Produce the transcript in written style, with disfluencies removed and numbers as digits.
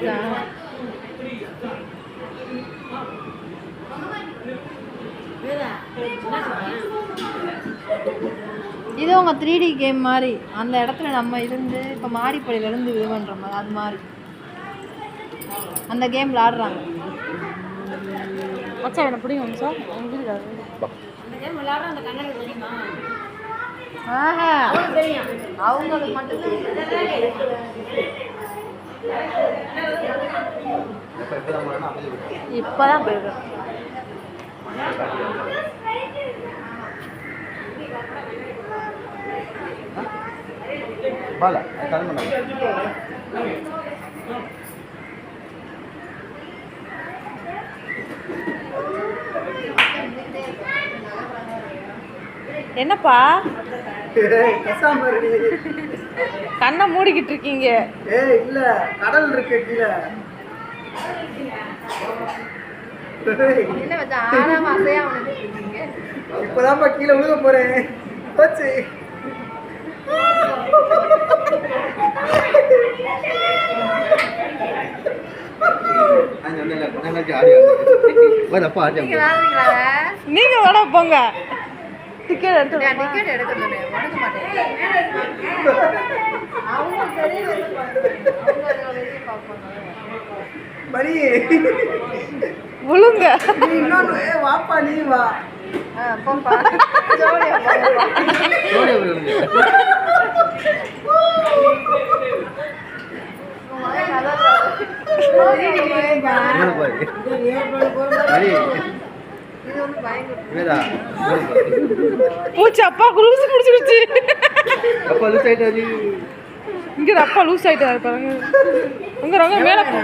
இது உங்க 3D game மாதிரி அந்த இடத்துல நம்ம இருந்து இப்போ மாடிப்படியிலேருந்து இது பண்ணுற மாதிரி அது மாதிரி அந்த கேம் விளாடுறாங்க. அச்சா என்ன பிடிக்கும் சார் அந்த கேம் விளாடுற அந்த கண்ணனுக்கு தெரியுமா? ஆஹா அவங்களுக்கு மட்டும் இப்போதான் போயிருக்கேன். என்னப்பா கண்ணை மூடிக்கிட்டு இருக்கீங்க? இல்ல கடல் இருக்கு கீழே. இப்பதான்ப்பா கீழே விழுக போறேன். நீங்க வர போங்க. டிக்கெட் எடுக்க மணி விழுங்க. வாப்பா நீ வா. போப்பா பூச்சி அப்பா லூஸ் முடிச்சிருச்சு. அப்பா லூஸ் ஆயிட்டாரு. இங்க அப்பா லூஸ் ஆயிட்டாரு பாருங்க. உங்க ரங்க மேல போ.